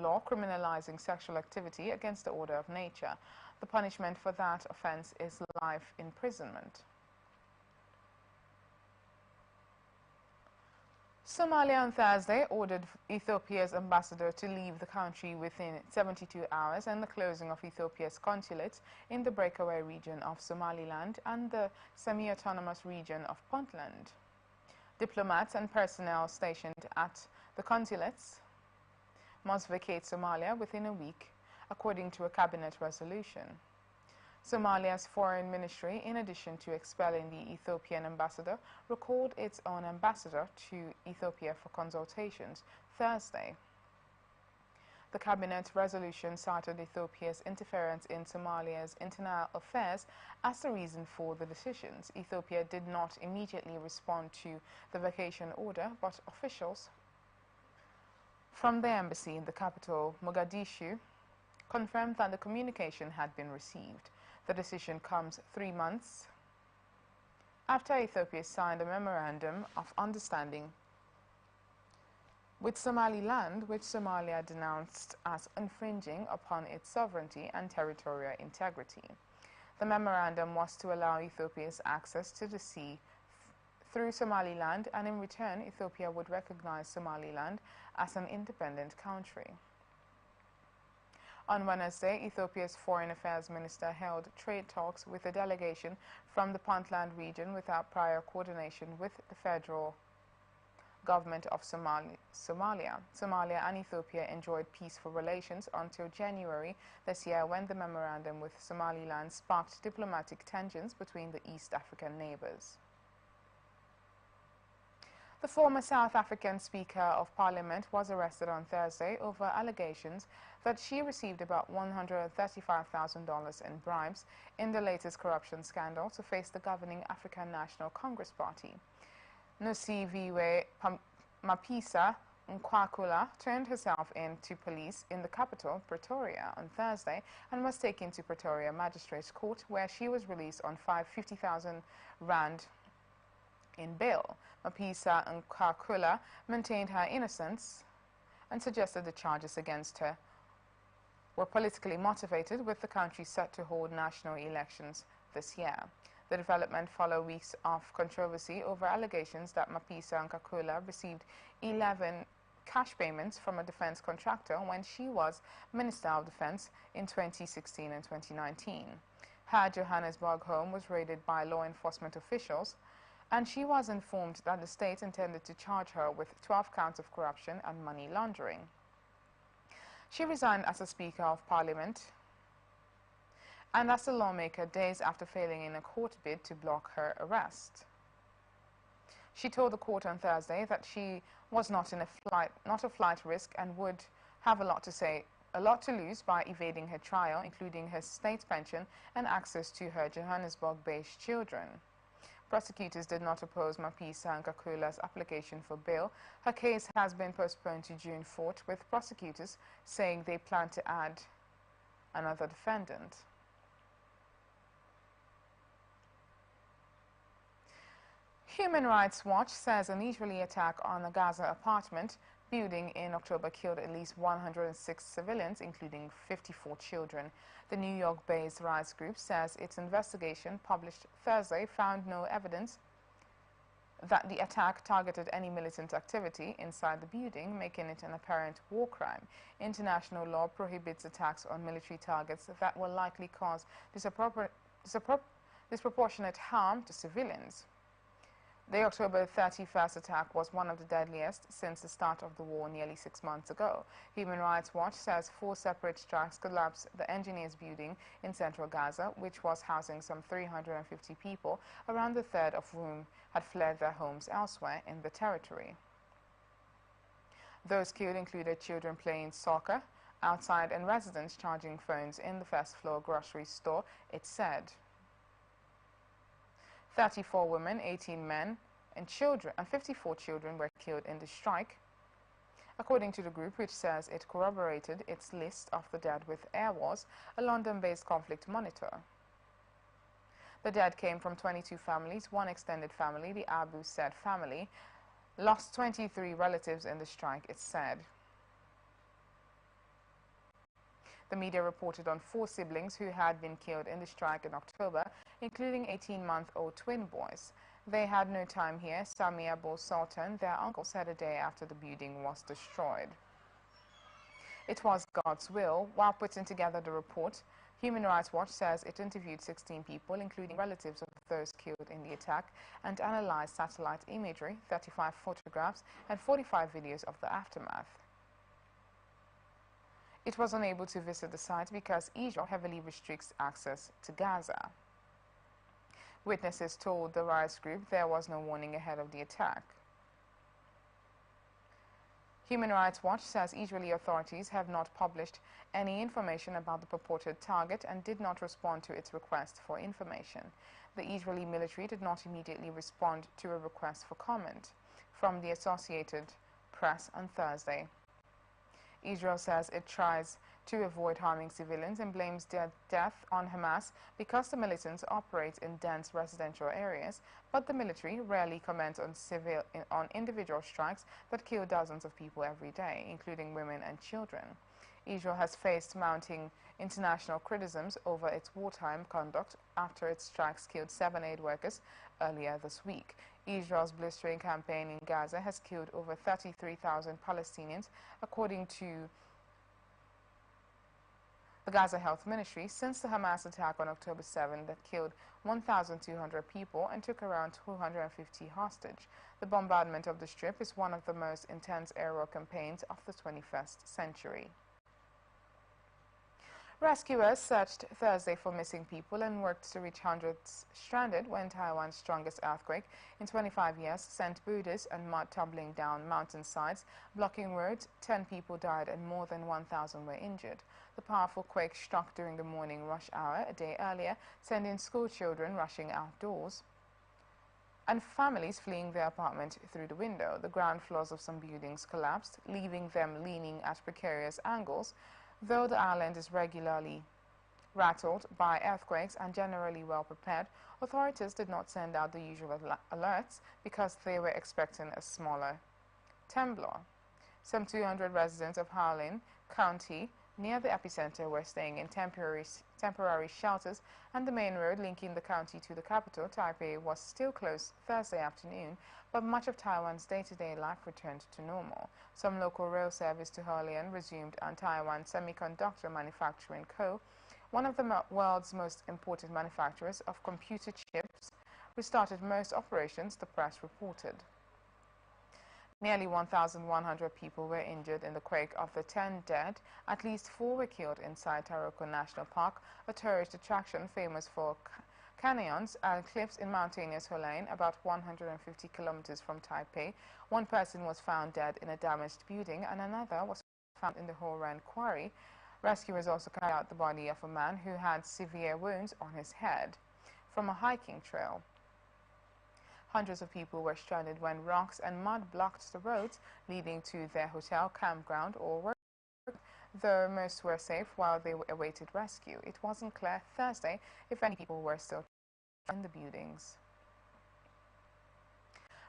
law criminalizing sexual activity against the order of nature. The punishment for that offense is life imprisonment. Somalia on Thursday ordered Ethiopia's ambassador to leave the country within 72 hours and the closing of Ethiopia's consulates in the breakaway region of Somaliland and the semi-autonomous region of Puntland. Diplomats and personnel stationed at the consulates must vacate Somalia within a week, according to a cabinet resolution. Somalia's foreign ministry, in addition to expelling the Ethiopian ambassador, recalled its own ambassador to Ethiopia for consultations Thursday. The cabinet resolution cited Ethiopia's interference in Somalia's internal affairs as the reason for the decisions. Ethiopia did not immediately respond to the vacation order, but officials from the embassy in the capital, Mogadishu, confirmed that the communication had been received. The decision comes 3 months after Ethiopia signed a memorandum of understanding with Somaliland, which Somalia denounced as infringing upon its sovereignty and territorial integrity. The memorandum was to allow Ethiopia's access to the sea through Somaliland, and in return, Ethiopia would recognize Somaliland as an independent country. On Wednesday, Ethiopia's Foreign Affairs Minister held trade talks with a delegation from the Puntland region without prior coordination with the federal government of Somalia. Somalia and Ethiopia enjoyed peaceful relations until January this year, when the memorandum with Somaliland sparked diplomatic tensions between the East African neighbors. The former South African Speaker of Parliament was arrested on Thursday over allegations that she received about $135,000 in bribes in the latest corruption scandal to face the governing African National Congress Party. Nosiviwe Mapisa Nkwakula turned herself in to police in the capital, Pretoria, on Thursday and was taken to Pretoria Magistrates Court, where she was released on R50,000 in bail. Mapisa Nkwakula maintained her innocence and suggested the charges against her were politically motivated, with the country set to hold national elections this year. The development followed weeks of controversy over allegations that Mapisa Nkwakula received 11 cash payments from a defense contractor when she was Minister of Defense in 2016 and 2019. Her Johannesburg home was raided by law enforcement officials, and she was informed that the state intended to charge her with 12 counts of corruption and money laundering. She resigned as a Speaker of Parliament and as a lawmaker days after failing in a court bid to block her arrest. She told the court on Thursday that she was not a flight risk and would have a lot to lose by evading her trial, including her state pension and access to her Johannesburg-based children. Prosecutors did not oppose Mapisa Nkwakula's application for bail. Her case has been postponed to June 4th, with prosecutors saying they plan to add another defendant. Human Rights Watch says an Israeli attack on a Gaza apartment building in October killed at least 106 civilians, including 54 children. The New York-based rights group says its investigation, published Thursday, found no evidence that the attack targeted any militant activity inside the building, making it an apparent war crime. International law prohibits attacks on military targets that will likely cause disproportionate harm to civilians. The October 31st attack was one of the deadliest since the start of the war nearly 6 months ago. Human Rights Watch says 4 separate strikes collapsed the engineers building in central Gaza, which was housing some 350 people, around a third of whom had fled their homes elsewhere in the territory. Those killed included children playing soccer outside and residents charging phones in the first-floor grocery store, it said. 34 women, 18 men, and 54 children were killed in the strike, according to the group, which says it corroborated its list of the dead with Air Wars, a London-based conflict monitor. The dead came from 22 families. One extended family, the Abu Said family, lost 23 relatives in the strike, it said. The media reported on 4 siblings who had been killed in the strike in October, including 18-month-old twin boys. They had no time here, Sami Abul Sultan, their uncle, said a day after the building was destroyed. It was God's will. While putting together the report, Human Rights Watch says it interviewed 16 people, including relatives of those killed in the attack, and analyzed satellite imagery, 35 photographs, and 45 videos of the aftermath. It was unable to visit the site because Israel heavily restricts access to Gaza. Witnesses told the rights group there was no warning ahead of the attack. Human Rights Watch says Israeli authorities have not published any information about the purported target and did not respond to its request for information. The Israeli military did not immediately respond to a request for comment from the Associated Press on Thursday. Israel says it tries to avoid harming civilians and blames their death on Hamas because the militants operate in dense residential areas, but the military rarely comments on individual strikes that kill dozens of people every day, including women and children. Israel has faced mounting international criticisms over its wartime conduct after its strikes killed 7 aid workers earlier this week. Israel's blistering campaign in Gaza has killed over 33,000 Palestinians, according to the Gaza Health Ministry, since the Hamas attack on October 7 that killed 1,200 people and took around 250 hostage. The bombardment of the Strip is one of the most intense aerial campaigns of the 21st century. Rescuers searched Thursday for missing people and worked to reach hundreds stranded when Taiwan's strongest earthquake in 25 years sent boulders and mud tumbling down mountainsides, blocking roads. 10 people died and more than 1,000 were injured. The powerful quake struck during the morning rush hour a day earlier, sending school children rushing outdoors and families fleeing their apartment through the window. The ground floors of some buildings collapsed, leaving them leaning at precarious angles. Though the island is regularly rattled by earthquakes and generally well prepared, authorities did not send out the usual alerts because they were expecting a smaller tremor. Some 200 residents of Howlin County near the epicenter were staying in temporary shelters, and the main road linking the county to the capital, Taipei, was still closed Thursday afternoon, but much of Taiwan's day-to-day life returned to normal. Some local rail service to Holian resumed, and Taiwan Semiconductor Manufacturing Co., one of the world's most important manufacturers of computer chips, restarted most operations, the press reported. Nearly 1,100 people were injured in the quake. Of the 10 dead, at least 4 were killed inside Taroko National Park, a tourist attraction famous for canyons and cliffs in mountainous Holian, about 150 kilometers from Taipei. One person was found dead in a damaged building, and another was found in the Horan quarry. Rescuers also carried out the body of a man who had severe wounds on his head from a hiking trail. Hundreds of people were stranded when rocks and mud blocked the roads leading to their hotel, campground, or work, though most were safe while they awaited rescue. It wasn't clear Thursday if any people were still in the buildings.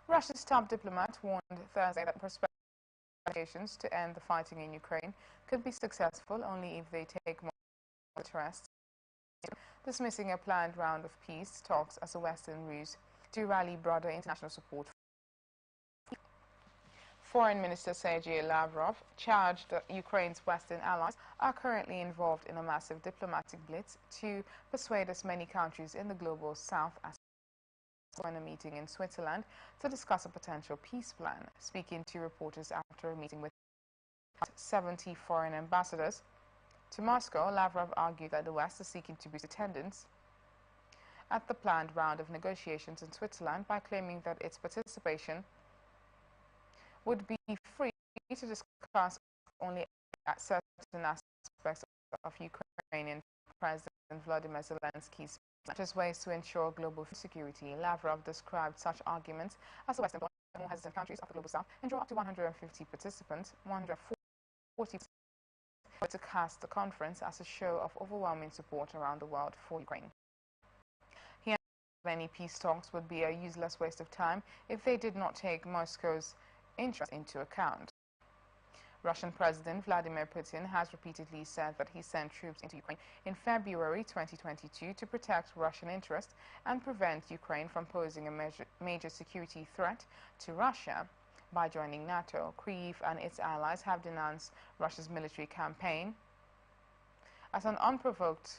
Russia's top diplomat warned Thursday that prospective negotiations to end the fighting in Ukraine could be successful only if they take more interest, dismissing a planned round of peace talks as a Western ruse to rally broader international support. Foreign Minister Sergei Lavrov charged that Ukraine's Western allies are currently involved in a massive diplomatic blitz to persuade as many countries in the global south as in a meeting in Switzerland to discuss a potential peace plan. Speaking to reporters after a meeting with 70 foreign ambassadors to Moscow, Lavrov argued that the West is seeking to boost attendance at the planned round of negotiations in Switzerland by claiming that its participation would be free to discuss only certain aspects of Ukrainian President Volodymyr Zelensky's such as ways to ensure global security. Lavrov described such arguments as the Western bloc and more hesitant countries of the global south and draw up to 150 participants, 140 to cast the conference as a show of overwhelming support around the world for Ukraine. Any peace talks would be a useless waste of time if they did not take Moscow's interest into account. Russian President Vladimir Putin has repeatedly said that he sent troops into Ukraine in February 2022 to protect Russian interests and prevent Ukraine from posing a major security threat to Russia. By joining NATO, Kyiv and its allies have denounced Russia's military campaign as an unprovoked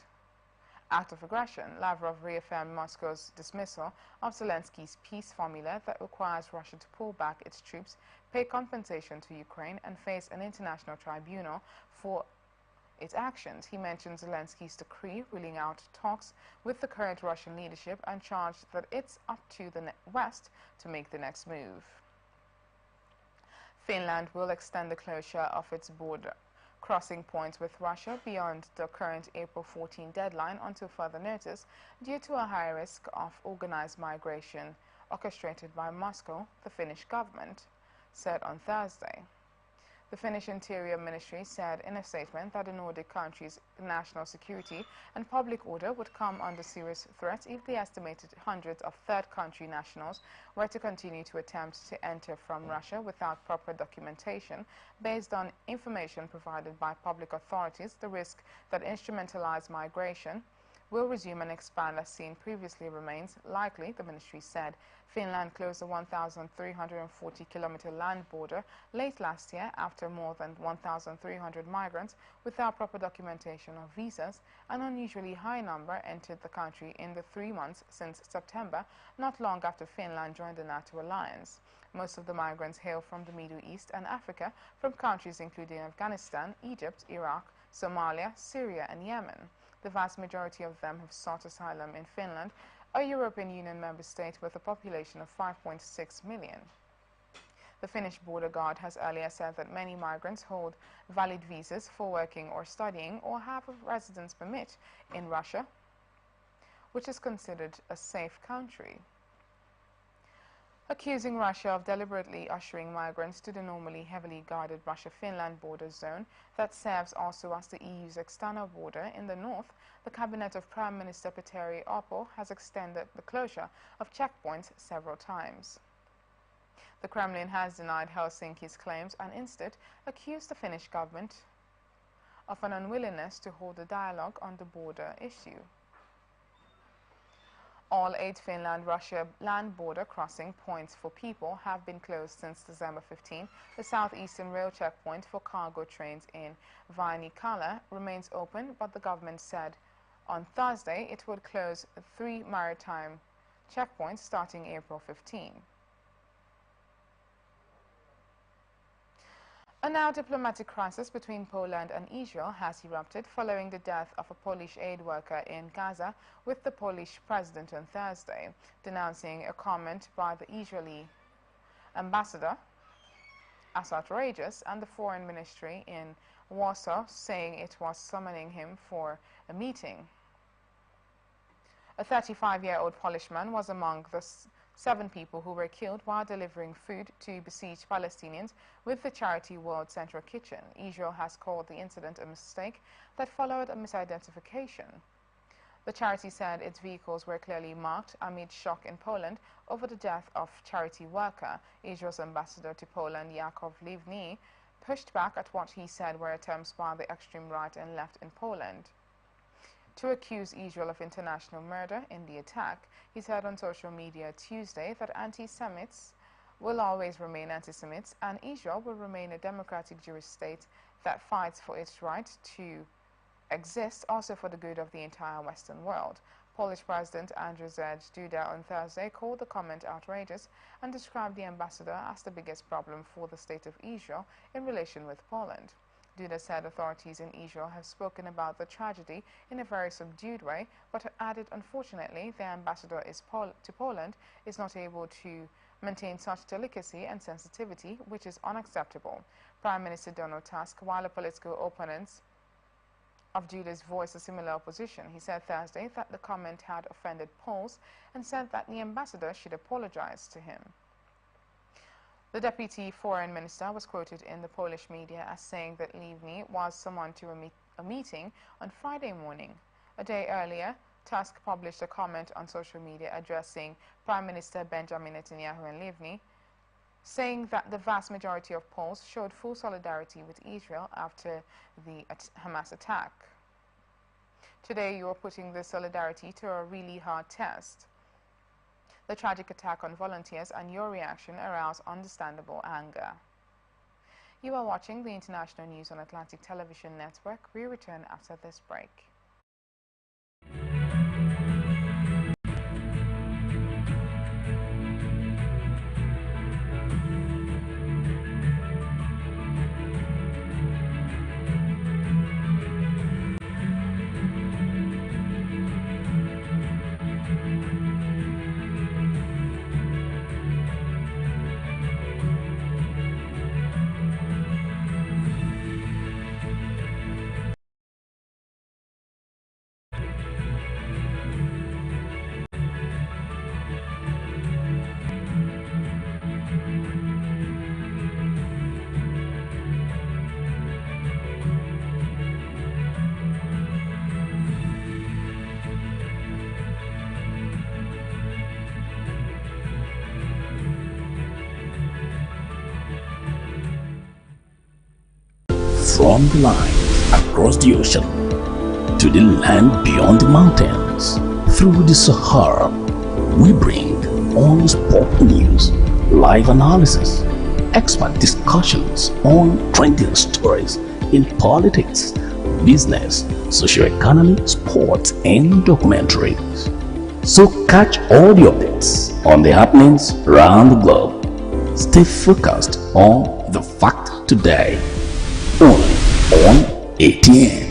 act of aggression. Lavrov reaffirmed Moscow's dismissal of Zelensky's peace formula that requires Russia to pull back its troops, pay compensation to Ukraine, and face an international tribunal for its actions. He mentioned Zelensky's decree ruling out talks with the current Russian leadership and charged that it's up to the West to make the next move. Finland will extend the closure of its border crossing points with Russia beyond the current April 14 deadline until further notice due to a high risk of organized migration orchestrated by Moscow, the Finnish government said on Thursday. The Finnish Interior Ministry said in a statement that the Nordic countries' national security and public order would come under serious threat if the estimated hundreds of third country nationals were to continue to attempt to enter from Russia without proper documentation. Based on information provided by public authorities, the risk that instrumentalized migration will resume and expand as seen previously remains likely, the ministry said. Finland closed a 1,340-kilometer land border late last year after more than 1,300 migrants without proper documentation or visas, an unusually high number, entered the country in the 3 months since September, not long after Finland joined the NATO alliance. Most of the migrants hail from the Middle East and Africa, from countries including Afghanistan, Egypt, Iraq, Somalia, Syria, and Yemen. The vast majority of them have sought asylum in Finland, a European Union member state with a population of 5.6 million. The Finnish border guard has earlier said that many migrants hold valid visas for working or studying or have a residence permit in Russia, which is considered a safe country. Accusing Russia of deliberately ushering migrants to the normally heavily guarded Russia-Finland border zone that serves also as the EU's external border in the north, the cabinet of Prime Minister Petteri Orpo has extended the closure of checkpoints several times. The Kremlin has denied Helsinki's claims and instead accused the Finnish government of an unwillingness to hold a dialogue on the border issue. All 8 Finland-Russia land border crossing points for people have been closed since December 15. The southeastern rail checkpoint for cargo trains in Vainikkala remains open, but the government said on Thursday it would close 3 maritime checkpoints starting April 15. A now diplomatic crisis between Poland and Israel has erupted following the death of a Polish aid worker in Gaza, with the Polish president on Thursday denouncing a comment by the Israeli ambassador as outrageous, and the foreign ministry in Warsaw saying it was summoning him for a meeting. A 35-year-old Polish man was among the 7 people who were killed while delivering food to besieged Palestinians with the charity World Central Kitchen. Israel has called the incident a mistake that followed a misidentification. The charity said its vehicles were clearly marked amid shock in Poland over the death of charity worker. Israel's ambassador to Poland, Yakov Livni, pushed back at what he said were attempts by the extreme right and left in Poland to accuse Israel of international murder in the attack. He said on social media Tuesday that anti-Semites will always remain anti-Semites and Israel will remain a democratic Jewish state that fights for its right to exist, also for the good of the entire Western world. Polish President Andrzej Duda on Thursday called the comment outrageous and described the ambassador as the biggest problem for the state of Israel in relation with Poland. Duda said authorities in Israel have spoken about the tragedy in a very subdued way, but added, unfortunately, the ambassador to Poland is not able to maintain such delicacy and sensitivity, which is unacceptable. Prime Minister Donald Tusk, while a political opponent of Duda's voiced a similar opposition. He said Thursday that the comment had offended Poles and said that the ambassador should apologize to him. The deputy foreign minister was quoted in the Polish media as saying that Livni was summoned to a meeting on Friday morning. A day earlier, Tusk published a comment on social media addressing Prime Minister Benjamin Netanyahu and Livni, saying that the vast majority of polls showed full solidarity with Israel after the Hamas attack. Today, you are putting this solidarity to a really hard test. The tragic attack on volunteers and your reaction aroused understandable anger. You are watching the international news on Atlantic Television Network. We return after this break. From the line across the ocean to the land beyond the mountains, through the Sahara, we bring on sport news, live analysis, expert discussions on trending stories in politics, business, socio-economy, sports, and documentaries. So catch all the updates on the happenings around the globe. Stay focused on the fact today. Only on ATN.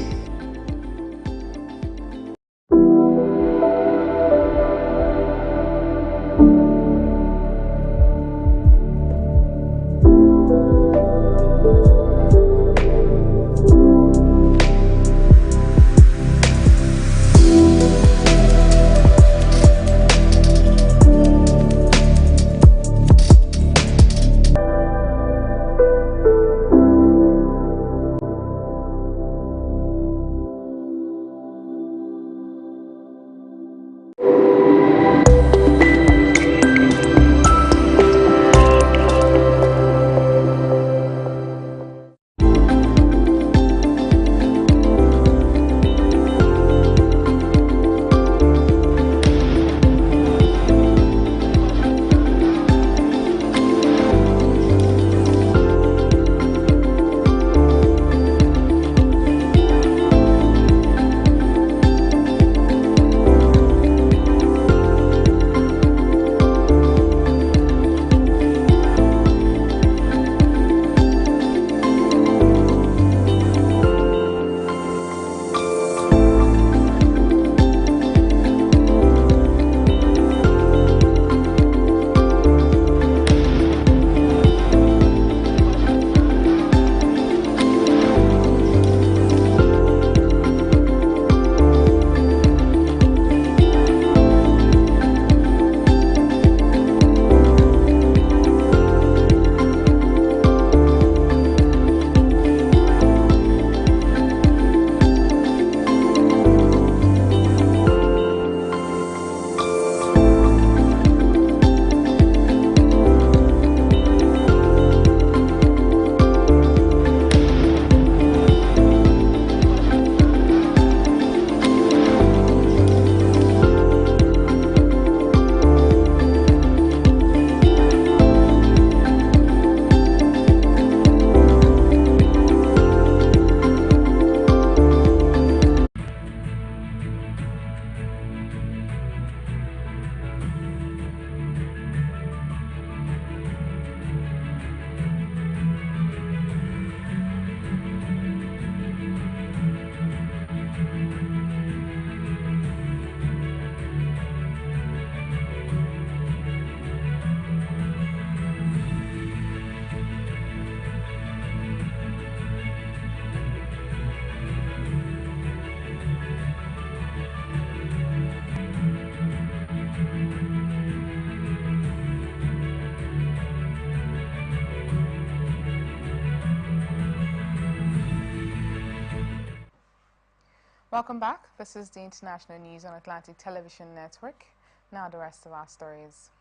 Welcome back. This is the international news on Atlantic Television Network. Now the rest of our stories.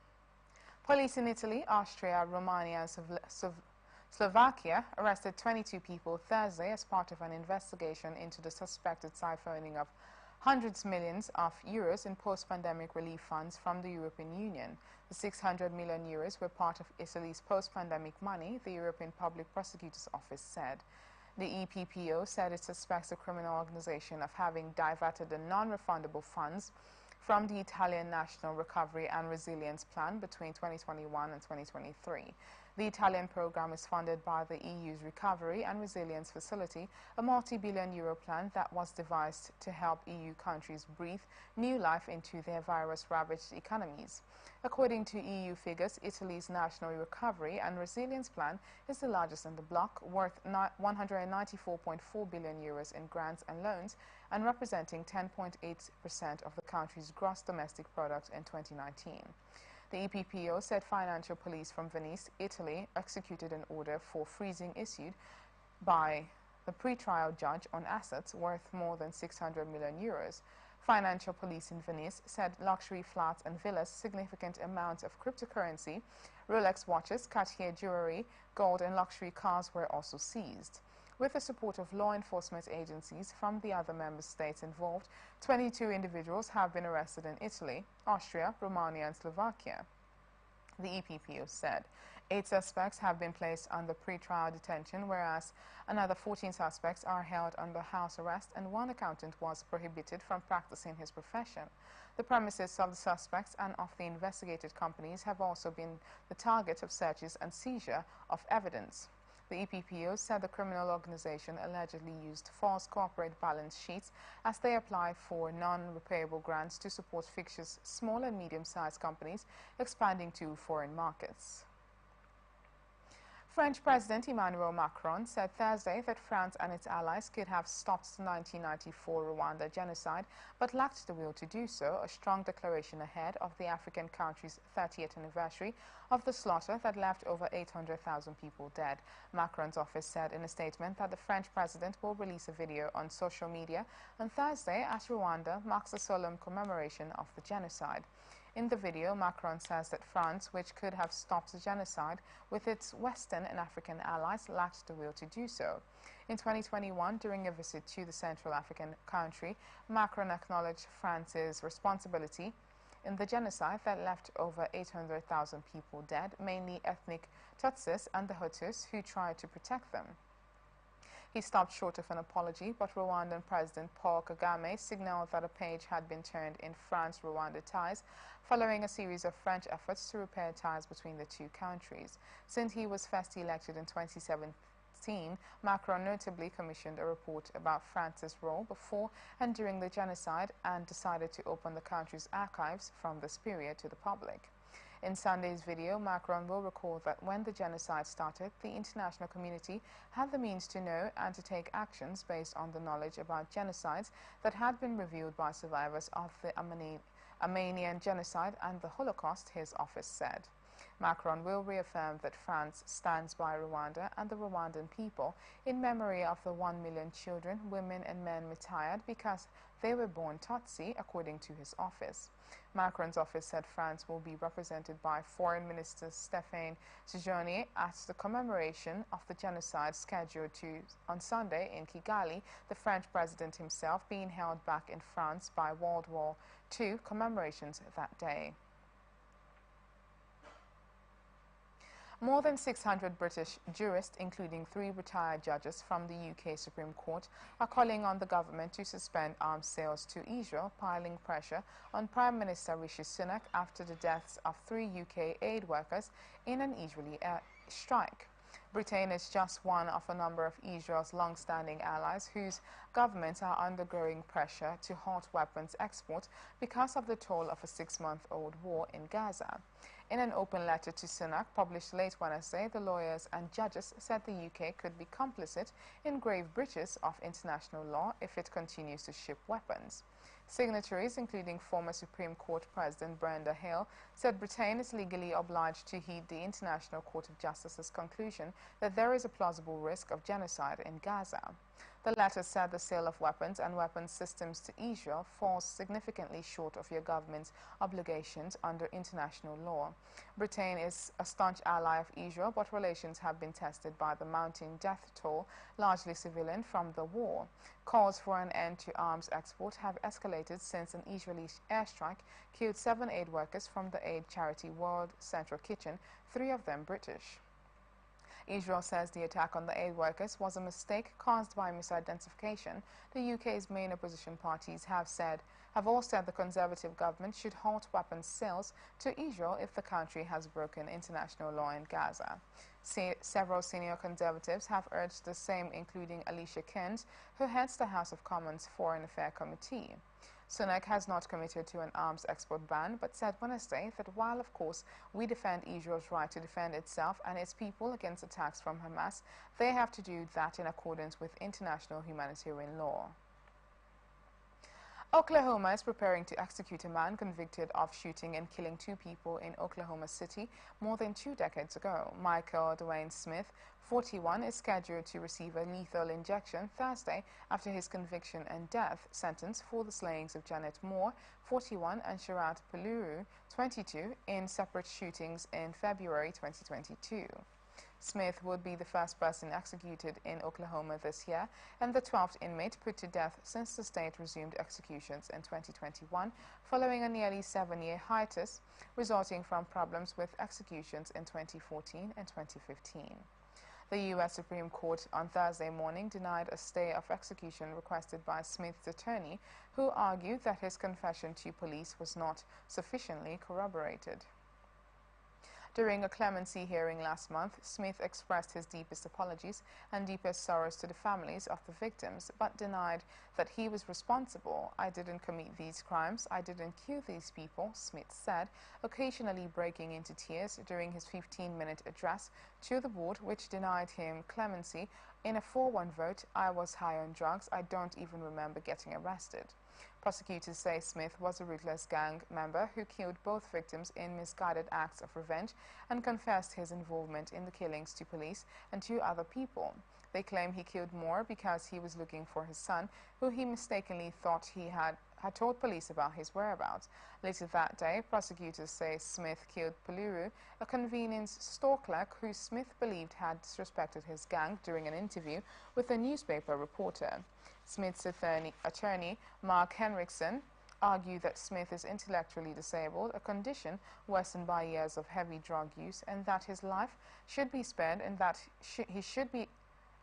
Police in Italy, Austria, Romania, and Slovakia arrested 22 people Thursday as part of an investigation into the suspected siphoning of hundreds of millions of euros in post-pandemic relief funds from the European Union. The 600 million euros were part of Italy's post-pandemic money, the European Public Prosecutor's Office said. The EPPO said it suspects the criminal organization of having diverted the non-refundable funds from the Italian National Recovery and Resilience Plan between 2021 and 2023. The Italian program is funded by the EU's Recovery and Resilience Facility, a multi-billion euro plan that was devised to help EU countries breathe new life into their virus-ravaged economies. According to EU figures, Italy's National Recovery and Resilience Plan is the largest in the bloc, worth 194.4 billion euros in grants and loans and representing 10.8% of the country's gross domestic product in 2019. The EPPO said financial police from Venice, Italy, executed an order for freezing issued by the pre-trial judge on assets worth more than 600 million euros. Financial police in Venice said luxury flats and villas, significant amounts of cryptocurrency, Rolex watches, Cartier jewelry, gold and luxury cars were also seized. With the support of law enforcement agencies from the other member states involved, 22 individuals have been arrested in Italy, Austria, Romania and Slovakia. The EPPO said 8 suspects have been placed under pre-trial detention, whereas another 14 suspects are held under house arrest and 1 accountant was prohibited from practicing his profession. The premises of the suspects and of the investigated companies have also been the target of searches and seizure of evidence. The EPPO said the criminal organization allegedly used false corporate balance sheets as they applied for non-repayable grants to support fictitious small and medium-sized companies expanding to foreign markets. French President Emmanuel Macron said Thursday that France and its allies could have stopped the 1994 Rwanda genocide but lacked the will to do so, a strong declaration ahead of the African country's 30th anniversary of the slaughter that left over 800,000 people dead. Macron's office said in a statement that the French president will release a video on social media on Thursday as Rwanda marks a solemn commemoration of the genocide. In the video, Macron says that France, which could have stopped the genocide with its Western and African allies, lacked the will to do so. In 2021, during a visit to the Central African country, Macron acknowledged France's responsibility in the genocide that left over 800,000 people dead, mainly ethnic Tutsis and the Hutus who tried to protect them. He stopped short of an apology, but Rwandan President Paul Kagame signaled that a page had been turned in France-Rwanda ties following a series of French efforts to repair ties between the two countries. Since he was first elected in 2017, Macron notably commissioned a report about France's role before and during the genocide and decided to open the country's archives from this period to the public. In Sunday's video, Macron will recall that when the genocide started, the international community had the means to know and to take actions based on the knowledge about genocides that had been revealed by survivors of the Armenian genocide and the Holocaust, his office said. Macron will reaffirm that France stands by Rwanda and the Rwandan people in memory of the 1 million children, women and men retired because they were born Tutsi, according to his office. Macron's office said France will be represented by Foreign Minister Stéphane Séjourné at the commemoration of the genocide scheduled on Sunday in Kigali, the French president himself being held back in France by World War II commemorations that day. More than 600 British jurists, including 3 retired judges from the UK Supreme Court, are calling on the government to suspend arms sales to Israel, piling pressure on Prime Minister Rishi Sunak after the deaths of 3 UK aid workers in an Israeli strike. Britain is just one of a number of Israel's long-standing allies whose governments are undergoing pressure to halt weapons exports because of the toll of a 6-month-old war in Gaza. In an open letter to Sunak published late Wednesday, the lawyers and judges said the UK could be complicit in grave breaches of international law if it continues to ship weapons. Signatories, including former Supreme Court President Brenda Hale, said Britain is legally obliged to heed the International Court of Justice's conclusion that there is a plausible risk of genocide in Gaza. The letter said the sale of weapons and weapons systems to Israel falls significantly short of your government's obligations under international law. Britain is a staunch ally of Israel, but relations have been tested by the mounting death toll, largely civilian, from the war. Calls for an end to arms export have escalated since an Israeli airstrike killed 7 aid workers from the aid charity World Central Kitchen, 3 of them British. Israel says the attack on the aid workers was a mistake caused by misidentification. The UK's main opposition parties have all said the Conservative government should halt weapons sales to Israel if the country has broken international law in Gaza. Several senior Conservatives have urged the same, including Alicia Kearns, who heads the House of Commons Foreign Affairs Committee. Sunak has not committed to an arms export ban, but said Wednesday that while, of course, we defend Israel's right to defend itself and its people against attacks from Hamas, they have to do that in accordance with international humanitarian law. Oklahoma is preparing to execute a man convicted of shooting and killing 2 people in Oklahoma City more than 2 decades ago. Michael Dwayne Smith, 41, is scheduled to receive a lethal injection Thursday after his conviction and death sentence for the slayings of Janet Moore, 41, and Sharat Peluru, 22, in separate shootings in February 2022. Smith would be the first person executed in Oklahoma this year and the 12th inmate put to death since the state resumed executions in 2021 following a nearly 7-year hiatus resulting from problems with executions in 2014 and 2015. The U.S. Supreme Court on Thursday morning denied a stay of execution requested by Smith's attorney, who argued that his confession to police was not sufficiently corroborated. During a clemency hearing last month, Smith expressed his deepest apologies and deepest sorrows to the families of the victims, but denied that he was responsible. "I didn't commit these crimes. I didn't kill these people," Smith said, occasionally breaking into tears during his 15-minute address to the board, which denied him clemency in a 4-1 vote. "I was high on drugs. I don't even remember getting arrested." Prosecutors say Smith was a ruthless gang member who killed both victims in misguided acts of revenge and confessed his involvement in the killings to police and 2 other people. They claim he killed Moore because he was looking for his son, who he mistakenly thought he had told police about his whereabouts. Later that day, prosecutors say Smith killed Peluru, a convenience store clerk who Smith believed had disrespected his gang during an interview with a newspaper reporter. Smith's attorney, Mark Henriksen, argued that Smith is intellectually disabled, a condition worsened by years of heavy drug use, and that his life should be spared and that he should be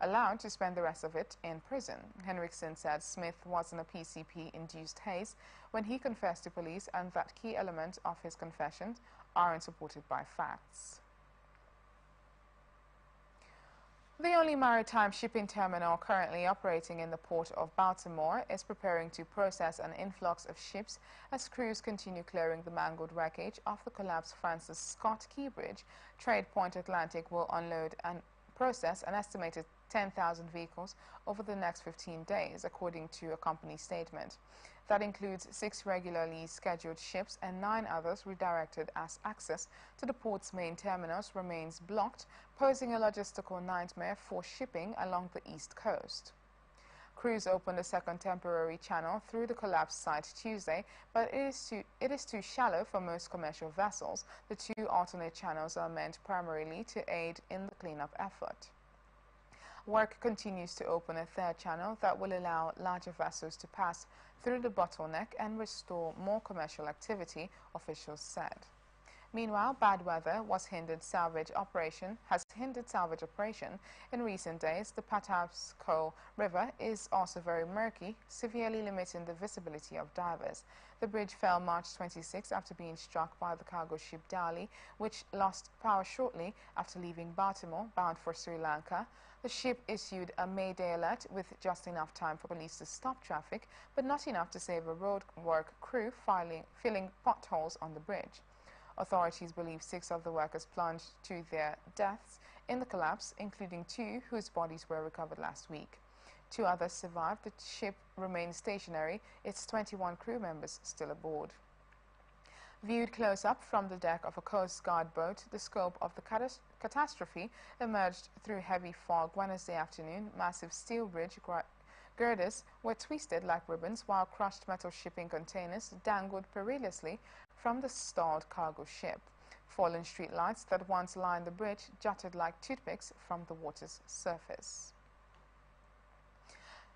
allowed to spend the rest of it in prison. Henriksen said Smith was in a PCP-induced haze when he confessed to police and that key elements of his confessions aren't supported by facts. The only maritime shipping terminal currently operating in the port of Baltimore is preparing to process an influx of ships as crews continue clearing the mangled wreckage of the collapsed Francis Scott Key Bridge. TradePoint Atlantic will unload and process an estimated 10,000 vehicles over the next 15 days, according to a company statement. That includes 6 regularly scheduled ships and 9 others redirected as access to the port's main terminals remains blocked, posing a logistical nightmare for shipping along the east coast. Crews opened a second temporary channel through the collapsed site Tuesday, but it is too shallow for most commercial vessels. The 2 alternate channels are meant primarily to aid in the cleanup effort. Work continues to open a 3rd channel that will allow larger vessels to pass through the bottleneck and restore more commercial activity, officials said. Meanwhile, bad weather has hindered salvage operation. In recent days, the Patapsco River is also very murky, severely limiting the visibility of divers. The bridge fell March 26 after being struck by the cargo ship Dali, which lost power shortly after leaving Baltimore, bound for Sri Lanka. The ship issued a Mayday alert with just enough time for police to stop traffic, but not enough to save a roadwork crew filling potholes on the bridge. Authorities believe 6 of the workers plunged to their deaths in the collapse, including 2 whose bodies were recovered last week. 2 others survived. The ship remained stationary, its 21 crew members still aboard. Viewed close-up from the deck of a Coast Guard boat, the scope of the catastrophe emerged through heavy fog Wednesday afternoon. Massive steel bridge Girders were twisted like ribbons, while crushed metal shipping containers dangled perilously from the stalled cargo ship. Fallen streetlights that once lined the bridge jutted like toothpicks from the water's surface.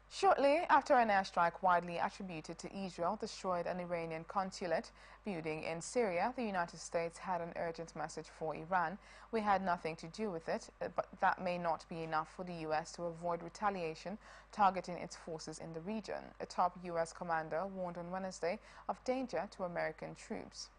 Shortly after an airstrike widely attributed to Israel destroyed an Iranian consulate building in Syria, the United States had an urgent message for Iran. We had nothing to do with it, but that may not be enough for the U.S. to avoid retaliation targeting its forces in the region. A top U.S. commander warned on Wednesday of danger to American troops.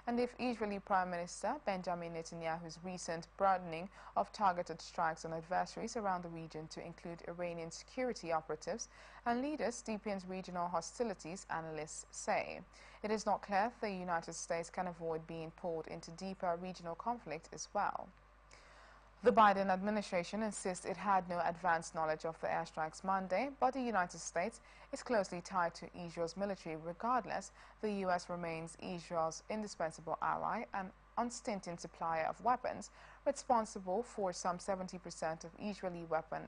And if Israeli Prime Minister Benjamin Netanyahu's recent broadening of targeted strikes on adversaries around the region to include Iranian security operatives and leaders deepens regional hostilities, analysts say. It is not clear if the United States can avoid being pulled into deeper regional conflict as well. The Biden administration insists it had no advanced knowledge of the airstrikes Monday, but the United States is closely tied to Israel's military. Regardless, the U.S. remains Israel's indispensable ally and unstinted supplier of weapons, responsible for some 70% of Israeli weapon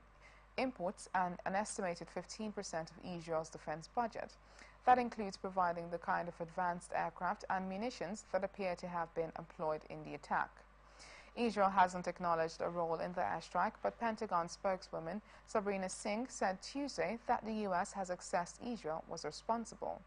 imports and an estimated 15% of Israel's defense budget. That includes providing the kind of advanced aircraft and munitions that appear to have been employed in the attack. Israel hasn't acknowledged a role in the airstrike, but Pentagon spokeswoman Sabrina Singh said Tuesday that the U.S. has assessed Israel was responsible.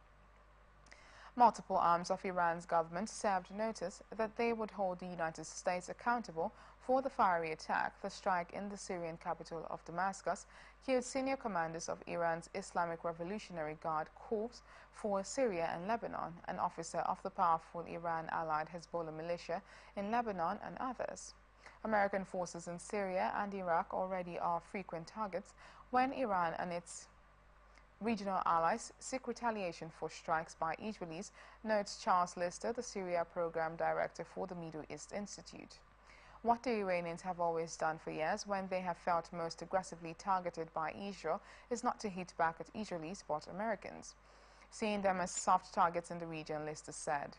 Multiple arms of Iran's government served notice that they would hold the United States accountable for the fiery attack. The strike in the Syrian capital of Damascus killed senior commanders of Iran's Islamic Revolutionary Guard Corps for Syria and Lebanon, an officer of the powerful Iran-allied Hezbollah militia in Lebanon, and others. American forces in Syria and Iraq already are frequent targets when Iran and its regional allies seek retaliation for strikes by Israelis, notes Charles Lister, the Syria program director for the Middle East Institute. What the Iranians have always done for years when they have felt most aggressively targeted by Israel is not to hit back at Israelis but Americans, seeing them as soft targets in the region, Lister said.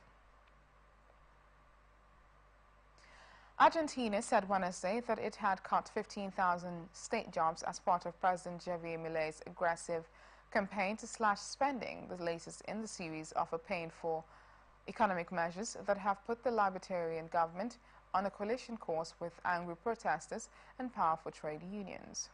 Argentina said Wednesday that it had cut 15,000 state jobs as part of President Javier Milei's aggressive campaign to slash spending, the latest in the series of painful economic measures that have put the libertarian government on a collision course with angry protesters and powerful trade unions.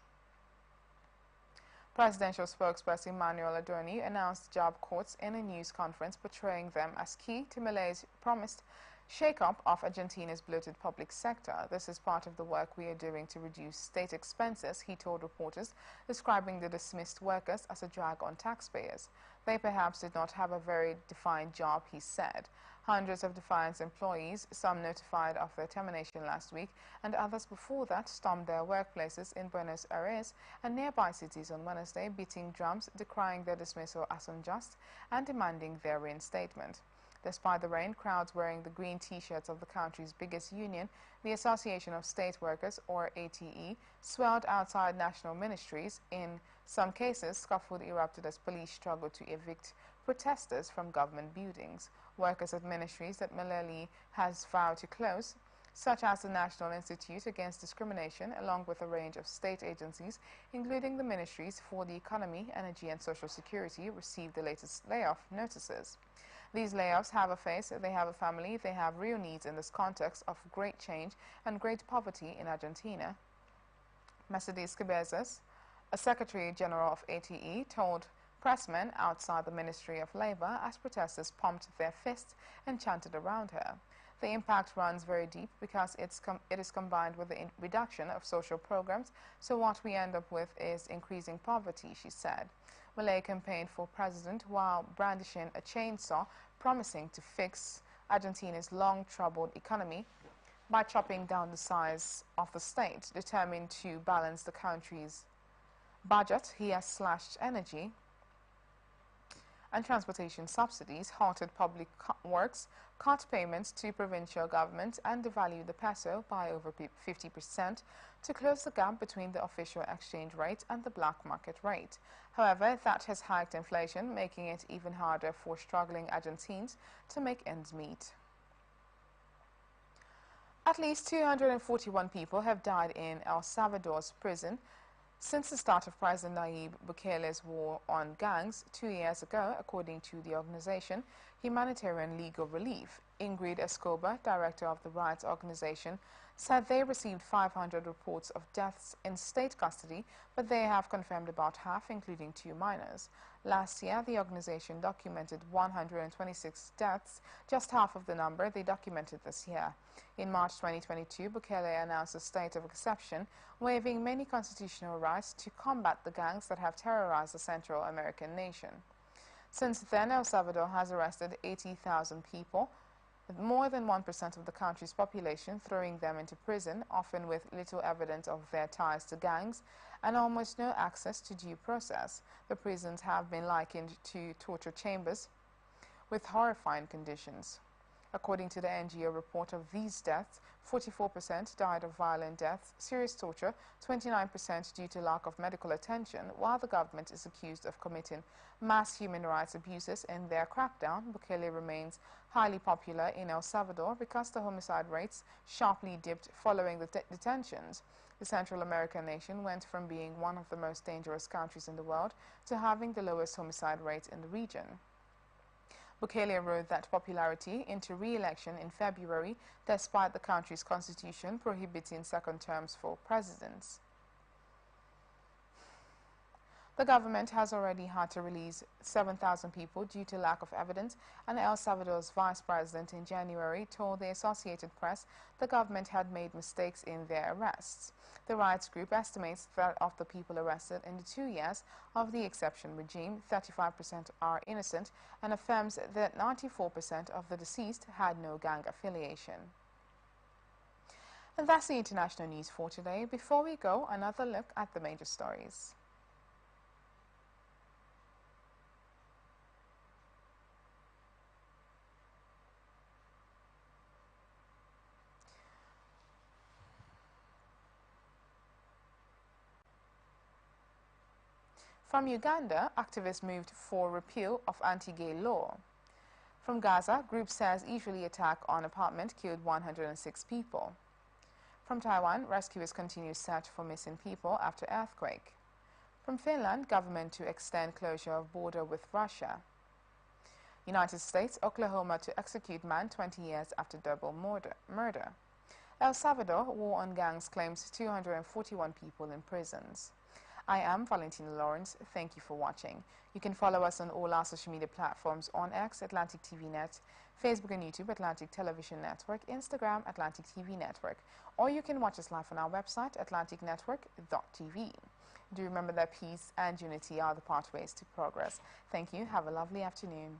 Presidential spokesperson Manuel Adorni announced job cuts in a news conference, portraying them as key to Milei's promised shake-up of Argentina's bloated public sector. This is part of the work we are doing to reduce state expenses, he told reporters, describing the dismissed workers as a drag on taxpayers. They perhaps did not have a very defined job, he said. Hundreds of Defiance employees, some notified of their termination last week, and others before that, stormed their workplaces in Buenos Aires and nearby cities on Wednesday, beating drums, decrying their dismissal as unjust and demanding their reinstatement. Despite the rain, crowds wearing the green T-shirts of the country's biggest union, the Association of State Workers, or ATE, swelled outside national ministries. In some cases, scuffle erupted as police struggled to evict protesters from government buildings. Workers at ministries that Milei has vowed to close, such as the National Institute Against Discrimination, along with a range of state agencies, including the Ministries for the Economy, Energy and Social Security, received the latest layoff notices. These layoffs have a face, they have a family, they have real needs in this context of great change and great poverty in Argentina. Mercedes Cabezas, a Secretary General of ATE, told pressmen outside the Ministry of Labor as protesters pumped their fists and chanted around her. The impact runs very deep because it is combined with the reduction of social programs, so what we end up with is increasing poverty, she said. Milei campaigned for president while brandishing a chainsaw, promising to fix Argentina's long-troubled economy by chopping down the size of the state. Determined to balance the country's budget, he has slashed energy and transportation subsidies, halted public works, cut payments to provincial governments, and devalued the peso by over 50% to close the gap between the official exchange rate and the black market rate. However, that has hiked inflation, making it even harder for struggling Argentines to make ends meet. At least 241 people have died in El Salvador's prison Since the start of President Nayib Bukele's war on gangs 2 years ago, according to the organization Humanitarian Legal Relief, Ingrid Escobar, director of the rights organization, said they received 500 reports of deaths in state custody, but they have confirmed about half, including 2 minors. Last year, the organization documented 126 deaths, just half of the number they documented this year. In March 2022, Bukele announced a state of exception, waiving many constitutional rights to combat the gangs that have terrorized the Central American nation. Since then, El Salvador has arrested 80,000 people, with more than 1% of the country's population, throwing them into prison, often with little evidence of their ties to gangs and almost no access to due process. The prisons have been likened to torture chambers with horrifying conditions. According to the NGO report, of these deaths, 44% died of violent deaths, serious torture, 29% due to lack of medical attention, while the government is accused of committing mass human rights abuses in their crackdown. Bukele remains highly popular in El Salvador because the homicide rates sharply dipped following the detentions. The Central American nation went from being one of the most dangerous countries in the world to having the lowest homicide rate in the region. Bukele rode that popularity into re-election in February, despite the country's constitution prohibiting second terms for presidents. The government has already had to release 7,000 people due to lack of evidence, and El Salvador's vice president in January told the Associated Press the government had made mistakes in their arrests. The rights group estimates that of the people arrested in the 2 years of the exception regime, 35% are innocent, and affirms that 94% of the deceased had no gang affiliation. And that's the international news for today. Before we go, another look at the major stories. From Uganda, activists moved for repeal of anti-gay law. From Gaza, group says Israeli attack on apartment killed 106 people. From Taiwan, rescuers continue search for missing people after earthquake. From Finland, government to extend closure of border with Russia. United States, Oklahoma to execute man 20 years after double murder. El Salvador, war on gangs claims 241 people in prisons. I am Valentina Lawrence. Thank you for watching. You can follow us on all our social media platforms: on X, Atlantic TV Net, Facebook and YouTube, Atlantic Television Network, Instagram, Atlantic TV Network, or you can watch us live on our website, atlanticnetwork.tv. Do remember that peace and unity are the pathways to progress. Thank you. Have a lovely afternoon.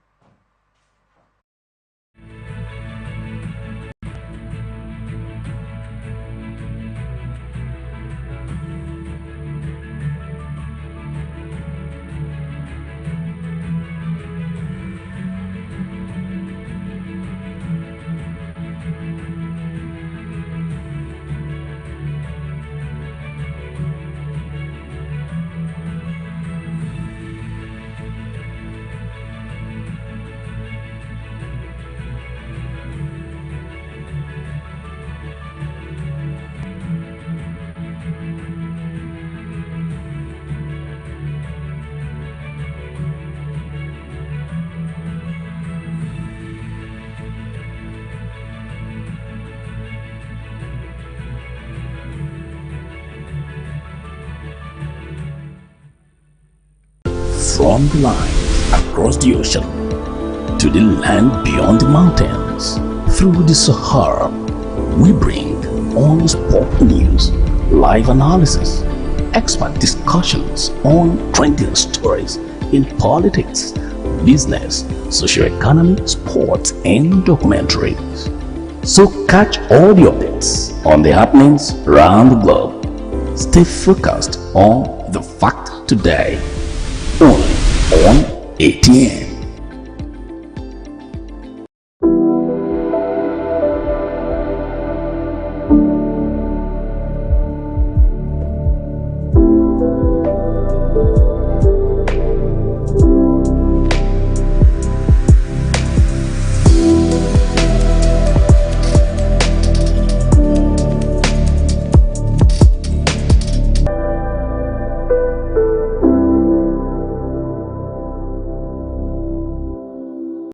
From the line across the ocean to the land beyond the mountains, through the Sahara, we bring all sport news, live analysis, expert discussions on trending stories in politics, business, socio-economy, sports, and documentaries. So catch all the updates on the happenings around the globe. Stay focused on the fact today. Only on ATN.